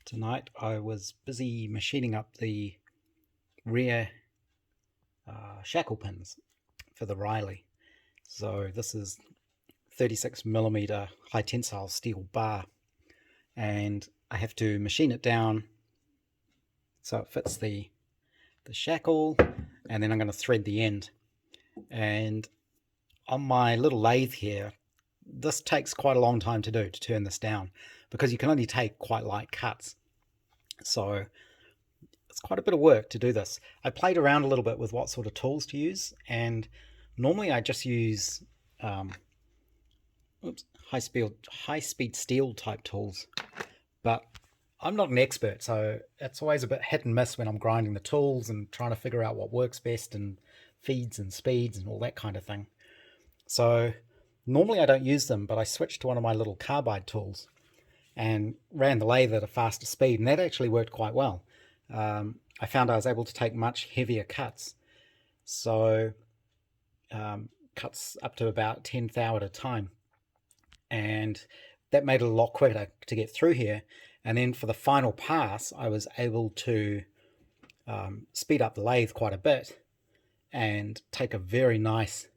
Tonight I was busy machining up the rear shackle pins for the Riley. So this is 36mm high tensile steel bar, and I have to machine it down so it fits the shackle, and then I'm going to thread the end. And on my little lathe here, this takes quite a long time to do, to turn this down, because you can only take quite light cuts. So it's quite a bit of work to do this. I played around a little bit with what sort of tools to use, and normally I just use high speed steel type tools, but I'm not an expert, so it's always a bit hit and miss when I'm grinding the tools and trying to figure out what works best and feeds and speeds and all that kind of thing. So normally I don't use them, but I switched to one of my little carbide tools and ran the lathe at a faster speed, and that actually worked quite well. I found I was able to take much heavier cuts, so cuts up to about 10 thou at a time, and that made it a lot quicker to get through here. And then for the final pass, I was able to speed up the lathe quite a bit and take a very nice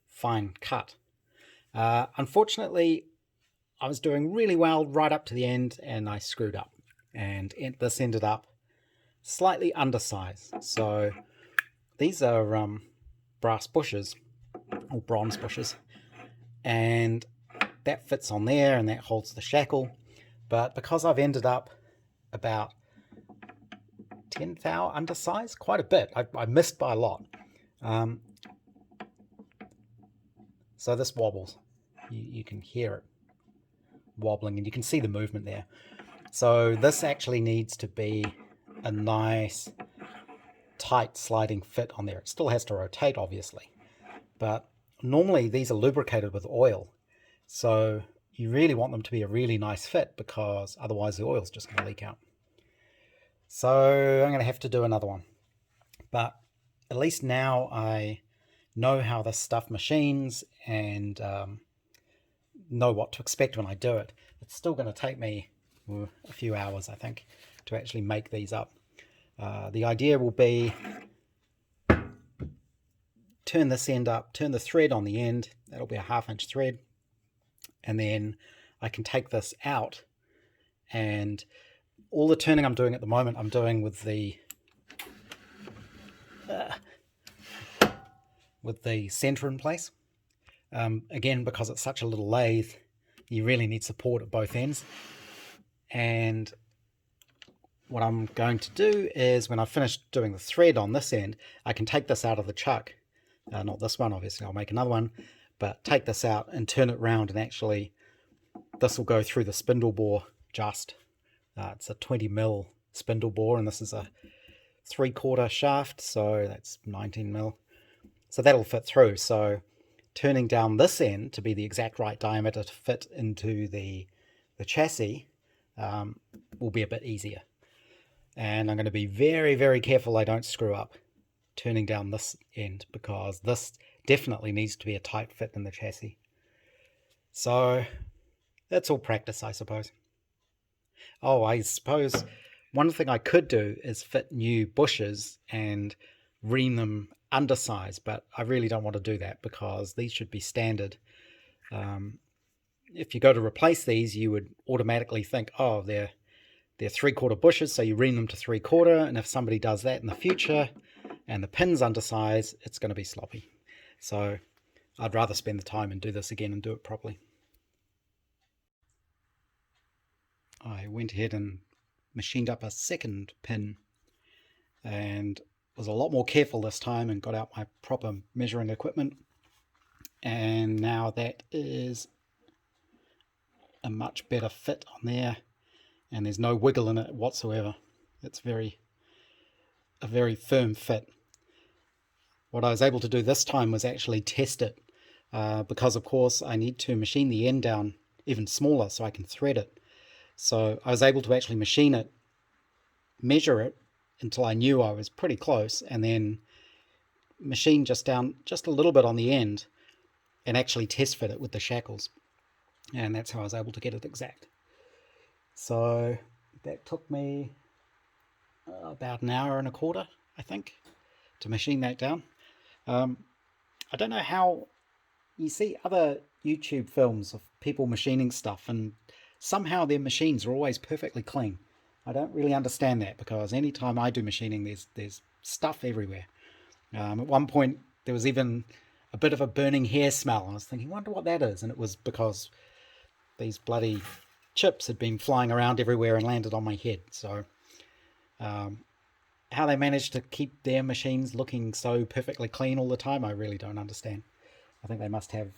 fine cut. Unfortunately, I was doing really well right up to the end, and I screwed up, and this ended up slightly undersized. So these are brass bushes, or bronze bushes, and that fits on there and that holds the shackle. But because I've ended up about 10 thou undersized, quite a bit, I missed by a lot. So this wobbles. You can hear it wobbling, and you can see the movement there. So this actually needs to be a nice tight sliding fit on there. It still has to rotate, obviously, but normally these are lubricated with oil, so you really want them to be a really nice fit, because otherwise the oil's just going to leak out. So I'm going to have to do another one, but at least now I know how this stuff machines and know what to expect when I do it. It's still going to take me a few hours, I think, to actually make these up. The idea will be turn this end up, turn the thread on the end, that'll be a 1/2 inch thread, and then I can take this out, and all the turning I'm doing at the moment I'm doing with the center in place. Again, because it's such a little lathe, you really need support at both ends. And what I'm going to do is, when I've finished doing the thread on this end, I can take this out of the chuck. Not this one, obviously, I'll make another one, but take this out and turn it around, and actually this will go through the spindle bore just. It's a 20mm spindle bore, and this is a 3/4 shaft, so that's 19mm. So that'll fit through. So turning down this end to be the exact right diameter to fit into the chassis will be a bit easier. And I'm going to be very, very careful I don't screw up turning down this end, because this definitely needs to be a tight fit in the chassis. So that's all practice, I suppose. Oh, I suppose one thing I could do is fit new bushes and ream them undersized, but I really don't want to do that, because these should be standard. If you go to replace these, you would automatically think, oh, they're 3/4 bushes, so you ream them to 3/4, and if somebody does that in the future and the pin's undersized, it's going to be sloppy. So I'd rather spend the time and do this again and do it properly. I went ahead and machined up a second pin, and was a lot more careful this time and got out my proper measuring equipment, and now that is a much better fit on there, and there's no wiggle in it whatsoever. It's a very firm fit. What I was able to do this time was actually test it, because of course I need to machine the end down even smaller so I can thread it. So I was able to actually machine it, measure it until I knew I was pretty close, and then machine just a little bit on the end and actually test fit it with the shackles. And that's how I was able to get it exact. So that took me about an hour and a quarter, I think, to machine that down. I don't know how you see other YouTube films of people machining stuff and somehow their machines are always perfectly clean. I don't really understand that, because anytime I do machining there's stuff everywhere. At one point there was even a bit of a burning hair smell. I was thinking, wonder what that is, and it was because these bloody chips had been flying around everywhere and landed on my head. So how they managed to keep their machines looking so perfectly clean all the time, I really don't understand. I think they must have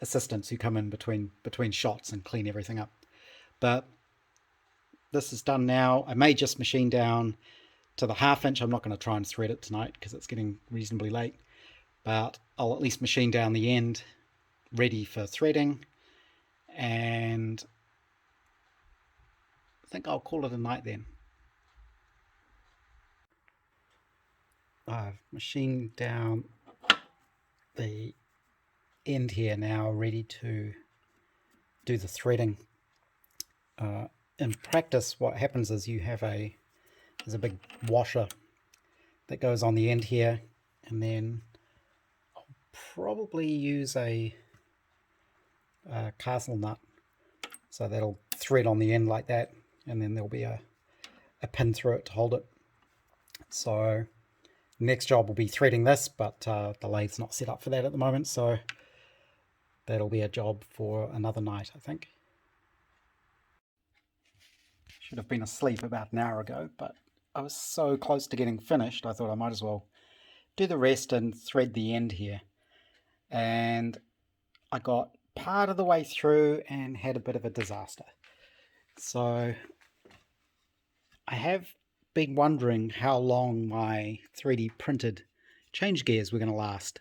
assistants who come in between shots and clean everything up. But this is done now. I may just machine down to the 1/2 inch. I'm not going to try and thread it tonight because it's getting reasonably late. But I'll at least machine down the end ready for threading. And I think I'll call it a night then. I've machined down the end here now, ready to do the threading. In practice, what happens is you have there's a big washer that goes on the end here, and then I'll probably use a castle nut, so that'll thread on the end like that, and then there'll be a pin through it to hold it. So next job will be threading this, but the lathe's not set up for that at the moment, so that'll be a job for another night, I think. Should have been asleep about an hour ago, but I was so close to getting finished, I thought I might as well do the rest and thread the end here. And I got part of the way through and had a bit of a disaster. So I have been wondering how long my 3D printed change gears were going to last,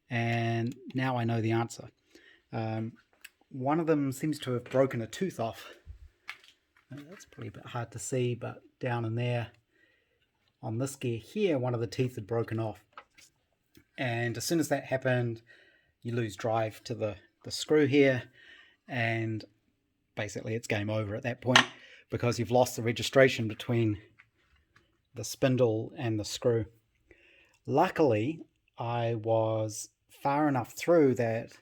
and now I know the answer. One of them seems to have broken a tooth off. That's probably a bit hard to see, but down in there on this gear here, one of the teeth had broken off. And as soon as that happened, you lose drive to the screw here, and basically it's game over at that point, because you've lost the registration between the spindle and the screw. Luckily, I was far enough through that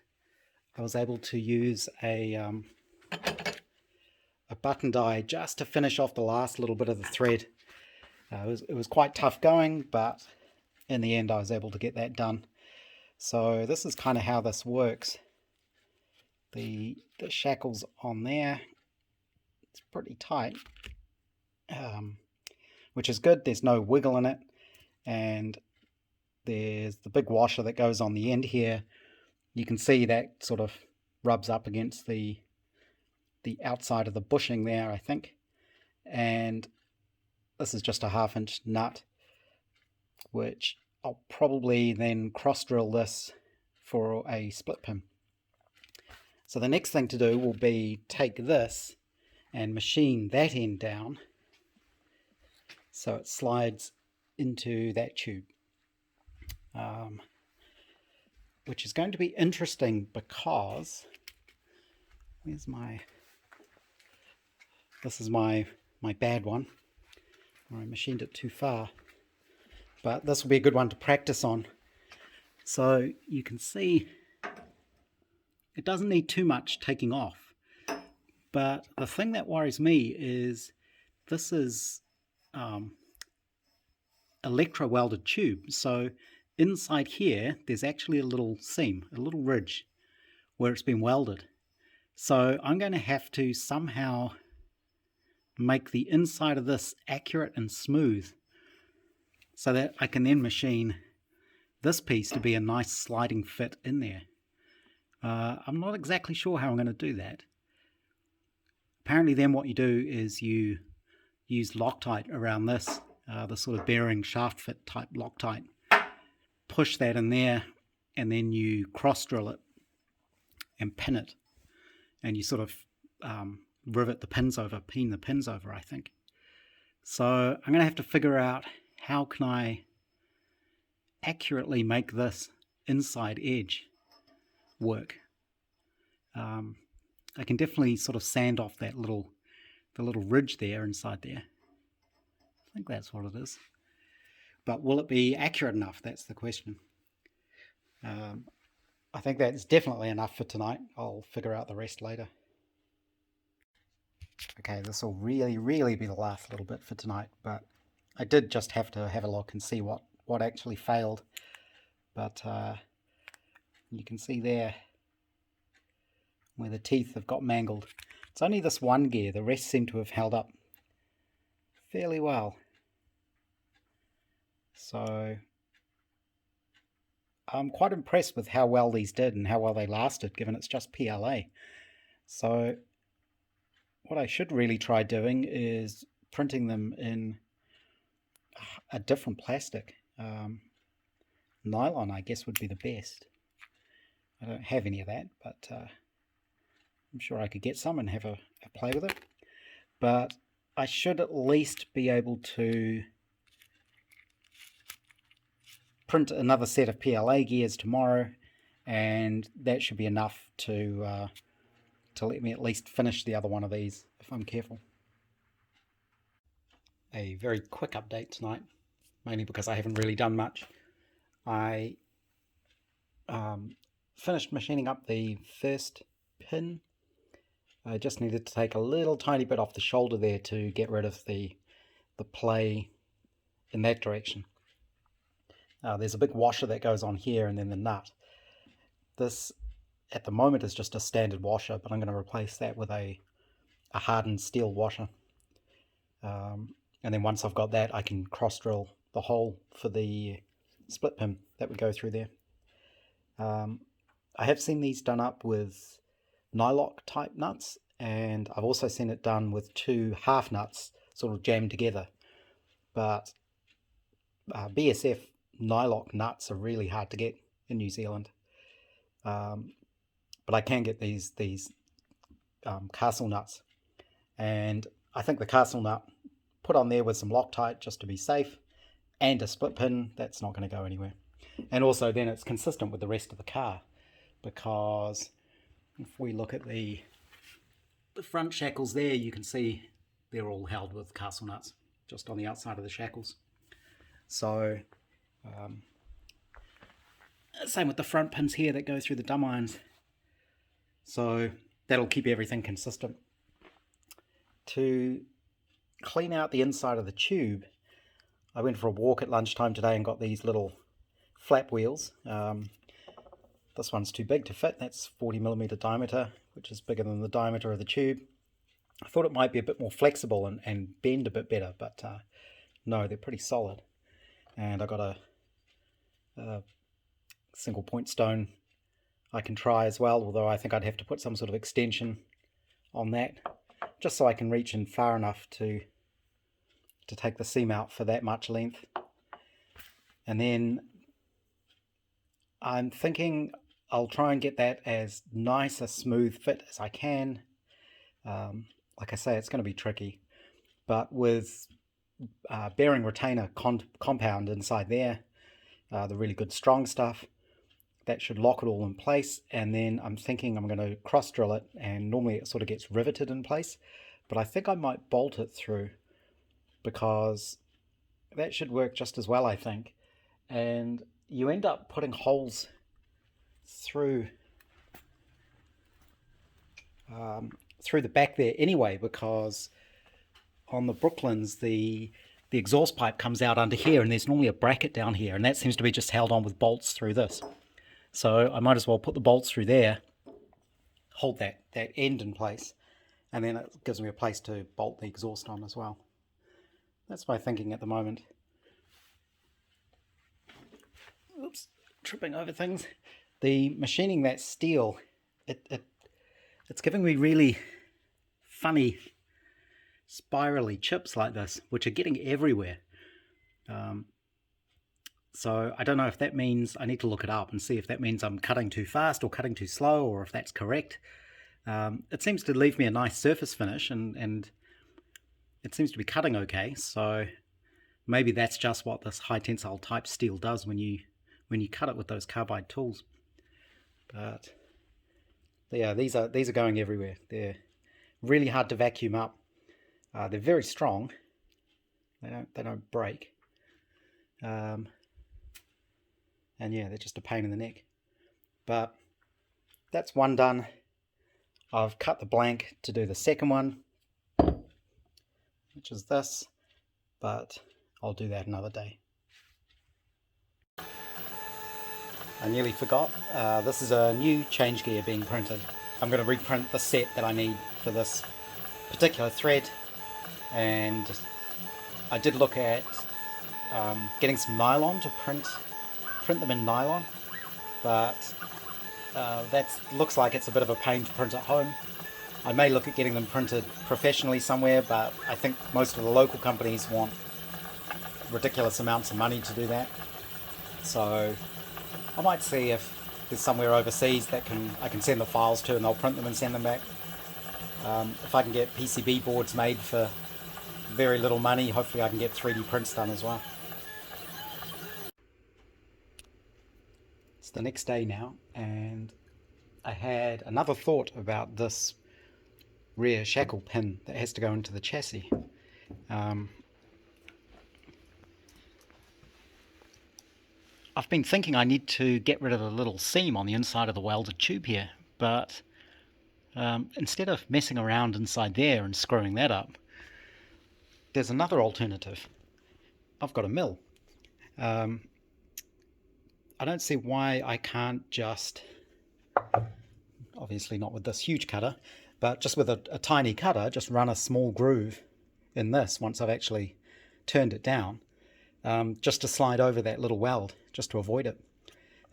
I was able to use a button die just to finish off the last little bit of the thread. It was quite tough going, but in the end I was able to get that done. So this is kind of how this works. The shackle's on there. It's pretty tight, which is good. There's no wiggle in it, and there's the big washer that goes on the end here. You can see that sort of rubs up against the outside of the bushing there, I think. And this is just a 1/2 inch nut, which I'll probably then cross drill this for a split pin. So the next thing to do will be take this and machine that end down so it slides into that tube, which is going to be interesting because this is my bad one. I machined it too far, but this will be a good one to practice on. So you can see it doesn't need too much taking off, but the thing that worries me is this is electro welded tube, so inside here there's actually a little seam, a little ridge where it's been welded. So I'm going to have to somehow make the inside of this accurate and smooth so that I can then machine this piece to be a nice sliding fit in there. I'm not exactly sure how I'm going to do that. Apparently then what you do is you use Loctite around this, the sort of bearing shaft fit type Loctite. Push that in there, and then you cross drill it and pin it, and you sort of rivet the pins over, pin the pins over, I think. So I'm going to have to figure out how can I accurately make this inside edge work. I can definitely sort of sand off the the little ridge there inside there. I think that's what it is. But will it be accurate enough? That's the question. I think that's definitely enough for tonight. I'll figure out the rest later. Okay, this will really be the last little bit for tonight, but I did just have to have a look and see what actually failed. But you can see there where the teeth have got mangled. It's only this one gear, the rest seem to have held up fairly well. So I'm quite impressed with how well these did and how well they lasted, given it's just PLA. So what I should really try doing is printing them in a different plastic. Nylon, I guess, would be the best. I don't have any of that, but I'm sure I could get some and have a play with it. But I should at least be able to print another set of PLA gears tomorrow, and that should be enough to let me at least finish the other one of these if I'm careful. A very quick update tonight, mainly because I haven't really done much. I finished machining up the first pin. I just needed to take a little tiny bit off the shoulder there to get rid of the play in that direction. There's a big washer that goes on here and then the nut. This at the moment is just a standard washer, but I'm going to replace that with a hardened steel washer. And then once I've got that, I can cross drill the hole for the split pin that would go through there. I have seen these done up with nylock type nuts, and I've also seen it done with two half nuts sort of jammed together. But BSF nylock nuts are really hard to get in New Zealand. But I can get these castle nuts, and I think the castle nut put on there with some Loctite just to be safe, and a split pin, that's not going to go anywhere. And also then it's consistent with the rest of the car, because if we look at the front shackles there, you can see they're all held with castle nuts just on the outside of the shackles. So same with the front pins here that go through the dumb irons. So that'll keep everything consistent. To clean out the inside of the tube, I went for a walk at lunchtime today and got these little flap wheels. This one's too big to fit. That's 40mm diameter, which is bigger than the diameter of the tube. I thought it might be a bit more flexible and bend a bit better, but no, they're pretty solid. And I got a single point stone I can try as well, although I think I'd have to put some sort of extension on that, just so I can reach in far enough to take the seam out for that much length. And then I'm thinking I'll try and get that as nice a smooth fit as I can. Like I say, it's going to be tricky, but with bearing retainer compound inside there, the really good strong stuff, that should lock it all in place. And then I'm thinking I'm going to cross drill it, and normally it sort of gets riveted in place, but I think I might bolt it through, because that should work just as well, I think. And you end up putting holes through the back there anyway, because on the Brooklands the exhaust pipe comes out under here, and there's normally a bracket down here, and that seems to be just held on with bolts through this. So I might as well put the bolts through there, hold that end in place, and then it gives me a place to bolt the exhaust on as well. That's my thinking at the moment. Oops, tripping over things. The machining that steel, it's giving me really funny spirally chips like this, which are getting everywhere. So I don't know if that means, I need to look it up and see if that means I'm cutting too fast or cutting too slow, or if that's correct. It seems to leave me a nice surface finish, and it seems to be cutting okay, so maybe that's just what this high tensile type steel does when you cut it with those carbide tools. But yeah, these are going everywhere. They're really hard to vacuum up, They're very strong. They don't break. And yeah, they're just a pain in the neck. But that's one done. I've cut the blank to do the second one, which is this, but I'll do that another day. I nearly forgot, this is a new change gear being printed. I'm going to reprint the set that I need for this particular thread, and I did look at getting some nylon to print them in nylon, but that looks like it's a bit of a pain to print at home. I may look at getting them printed professionally somewhere, but I think most of the local companies want ridiculous amounts of money to do that. So I might see if there's somewhere overseas that I can send the files to, and they'll print them and send them back. If I can get PCB boards made for very little money, hopefully I can get 3D prints done as well. It's the next day now, and I had another thought about this rear shackle pin that has to go into the chassis. I've been thinking I need to get rid of the little seam on the inside of the welded tube here, but instead of messing around inside there and screwing that up, there's another alternative. I've got a mill. I don't see why I can't just, obviously not with this huge cutter, but just with a tiny cutter, just run a small groove in this once I've actually turned it down, just to slide over that little weld, just to avoid it.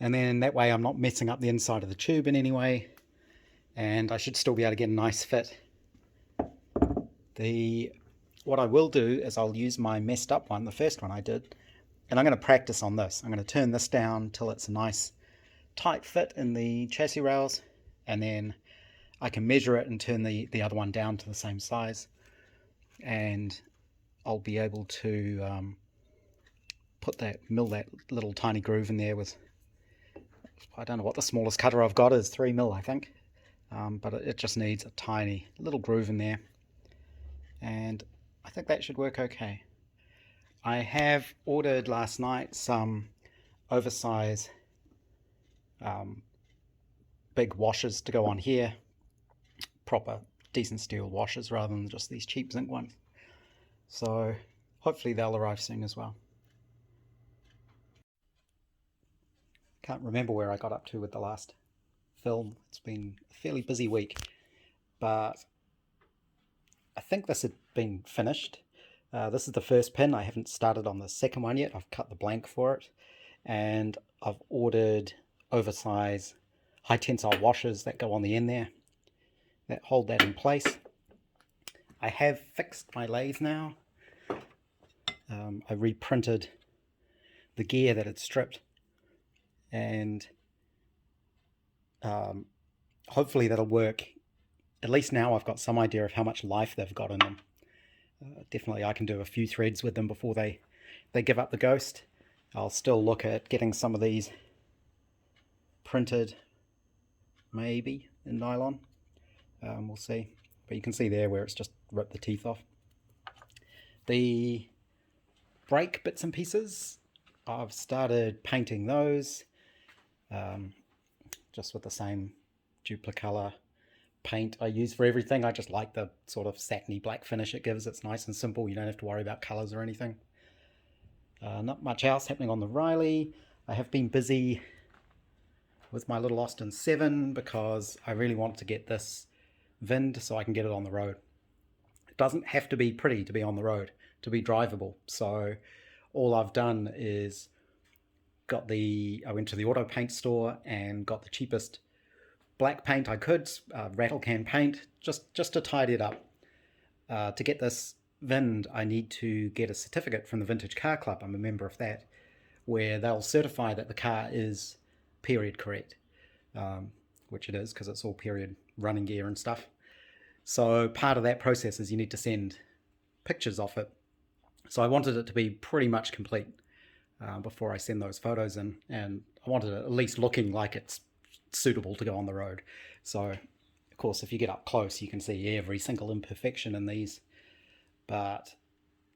And then that way I'm not messing up the inside of the tube in any way, and I should still be able to get a nice fit. What I will do is I'll use my messed up one, the first one I did, and I'm going to practice on this. I'm going to turn this down till it's a nice tight fit in the chassis rails, and then I can measure it and turn the other one down to the same size, and I'll be able to mill that little tiny groove in there with, I don't know what the smallest cutter I've got is, 3mm I think, but it just needs a tiny little groove in there, and I think that should work okay. I have ordered last night some oversize big washers to go on here, proper decent steel washers rather than just these cheap zinc ones, so hopefully they'll arrive soon as well. Can't remember where I got up to with the last film. It's been a fairly busy week, but I think this had been finished. This is the first pin. I haven't started on the second one yet. I've cut the blank for it, and I've ordered oversize high tensile washers that go on the end there that hold that in place. I have fixed my lathe now. I reprinted the gear that had stripped, and hopefully that'll work. At least now I've got some idea of how much life they've got in them. Definitely I can do a few threads with them before they give up the ghost. I'll still look at getting some of these printed, maybe in nylon. We'll see, but you can see there where it's just ripped the teeth off. The brake bits and pieces, I've started painting those, just with the same duplicolor paint I use for everything. I just like the sort of satiny black finish it gives. It's nice and simple. You don't have to worry about colors or anything. Not much else happening on the Riley. I have been busy with my little Austin 7 because I really want to get this VINed so I can get it on the road. It doesn't have to be pretty to be on the road, to be drivable. So all I've done is I went to the auto paint store and got the cheapest black paint I could, rattle can paint, just to tidy it up. To get this VINed, I need to get a certificate from the Vintage Car Club. I'm a member of that, where they'll certify that the car is period correct, which it is because it's all period running gear and stuff. So part of that process is you need to send pictures of it. So I wanted it to be pretty much complete before I send those photos in, and I wanted it at least looking like it's suitable to go on the road. So of course if you get up close you can see every single imperfection in these but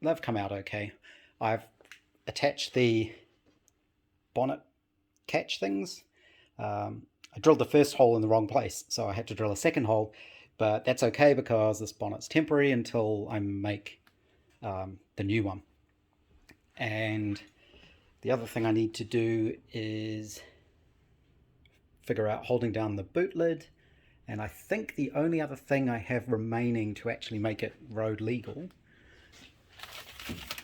they've come out okay. I've attached the bonnet catch things. I drilled the first hole in the wrong place, so I had to drill a second hole, but that's okay because this bonnet's temporary until I make the new one. And the other thing I need to do is figure out holding down the boot lid, and I think the only other thing I have remaining to actually make it road legal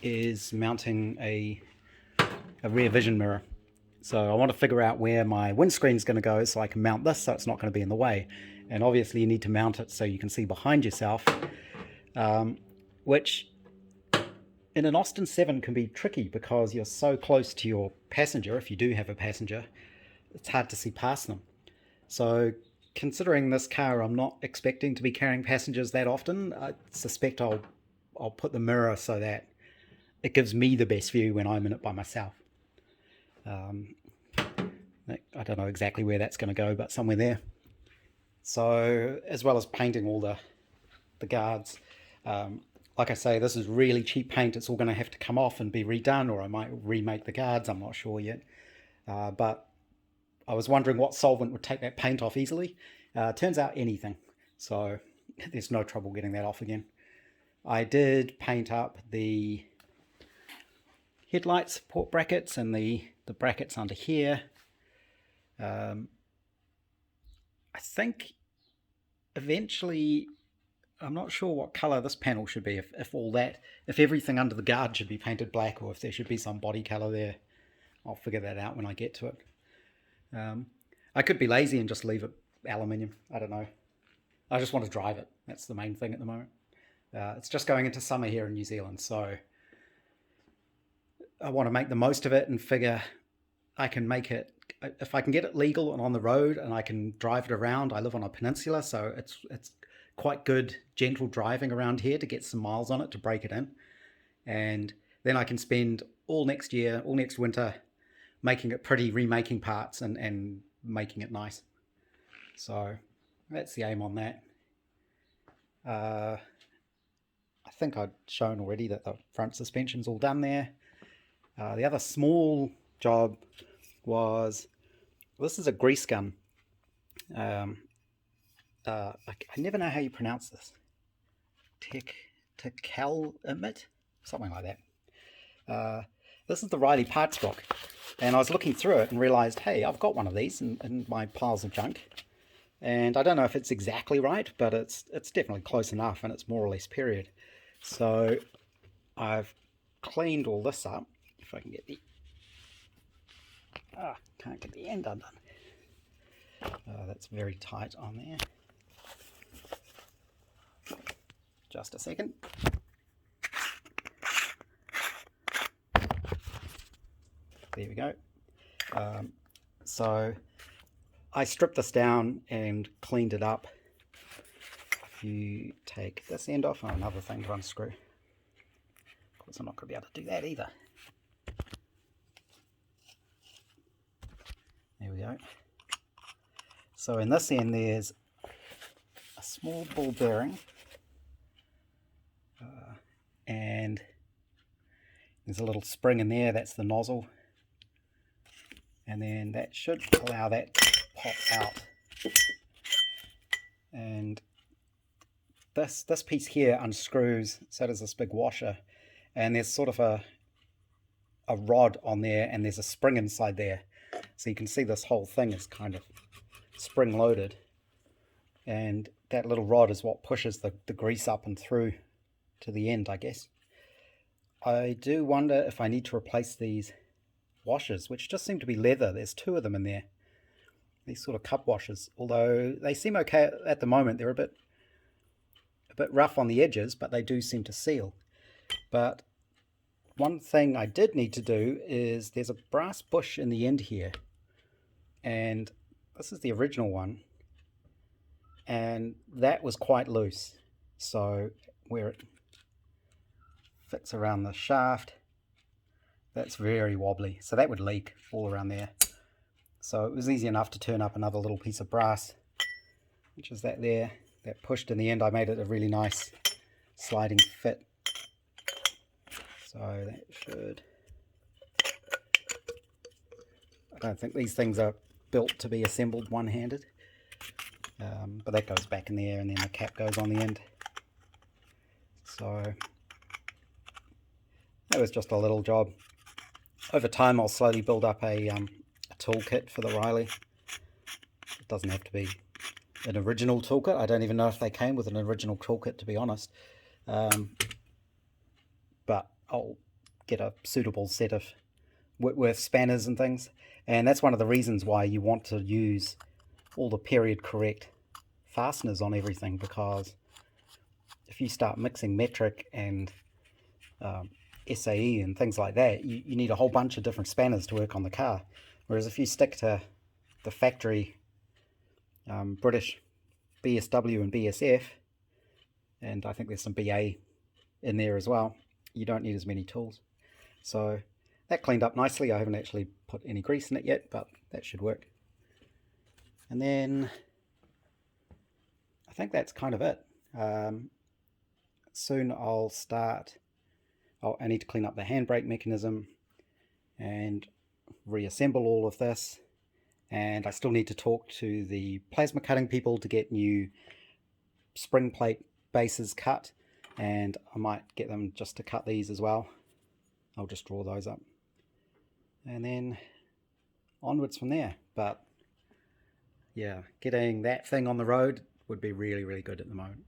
is mounting a rear vision mirror. So I want to figure out where my windscreen is going to go so I can mount this so it's not going to be in the way. And obviously you need to mount it so you can see behind yourself, which in an Austin 7 can be tricky because you're so close to your passenger. If you do have a passenger, it's hard to see past them. So considering this car I'm not expecting to be carrying passengers that often, I suspect I'll put the mirror so that it gives me the best view when I'm in it by myself. I don't know exactly where that's going to go, but somewhere there. So as well as painting all the guards, like I say, this is really cheap paint. It's all going to have to come off and be redone, or I might remake the guards. I'm not sure yet. But I was wondering what solvent would take that paint off easily. Turns out anything. So there's no trouble getting that off again. I did paint up the headlight support brackets and the brackets under here. I think eventually, I'm not sure what color this panel should be, if everything under the guard should be painted black or if there should be some body color there. I'll figure that out when I get to it. I could be lazy and just leave it aluminium. I don't know. I just want to drive it. That's the main thing at the moment. It's just going into summer here in New Zealand, so I want to make the most of it and figure I can make it, if I can get it legal and on the road and I can drive it around. I live on a peninsula, so it's quite good gentle driving around here to get some miles on it to break it in. And then I can spend all next winter making it pretty, remaking parts and making it nice. So that's the aim on that. I think I'd shown already that the front suspension's all done there. The other small job was, this is a grease gun. I never know how you pronounce this. Tekel emit? Something like that. This is the Riley parts book. And I was looking through it and realized, hey, I've got one of these in my piles of junk. And I don't know if it's exactly right, but it's definitely close enough, and it's more or less period. So I've cleaned all this up. If I can get the... can't get the end undone. That's very tight on there. Just a second. There we go. So I stripped this down and cleaned it up. If you take this end off, another thing to unscrew. Of course, I'm not going to be able to do that either. There we go. So in this end there's a small ball bearing, and there's a little spring in there, that's the nozzle, and then that should allow that to pop out. And this piece here unscrews, so does this big washer, and there's sort of a rod on there, and there's a spring inside there. So you can see this whole thing is kind of spring loaded, and that little rod is what pushes the grease up and through to the end, I guess. I do wonder if I need to replace these washers, which just seem to be leather. There's two of them in there, these sort of cup washers, although they seem okay at the moment. They're a bit rough on the edges, but they do seem to seal. But one thing I did need to do is, there's a brass bush in the end here, and this is the original one, and that was quite loose. So where it fits around the shaft, that's very wobbly, so that would leak all around there. So it was easy enough to turn up another little piece of brass, which is that there, that pushed in the end. I made it a really nice sliding fit So that should... I don't think these things are built to be assembled one-handed, but that goes back in there and then the cap goes on the end. So that was just a little job. Over time I'll slowly build up a toolkit for the Riley. It doesn't have to be an original toolkit. I don't even know if they came with an original toolkit, to be honest. But I'll get a suitable set of Whitworth spanners and things. And that's one of the reasons why you want to use all the period correct fasteners on everything, because if you start mixing metric and SAE and things like that, you need a whole bunch of different spanners to work on the car. Whereas if you stick to the factory British BSW and BSF, and I think there's some BA in there as well, you don't need as many tools. So that cleaned up nicely. I haven't actually put any grease in it yet, but that should work. And then I think that's kind of it. Soon I'll start... I need to clean up the handbrake mechanism and reassemble all of this, and I still need to talk to the plasma cutting people to get new spring plate bases cut, and I might get them just to cut these as well. I'll just draw those up and then onwards from there. But yeah, getting that thing on the road would be really, really good at the moment.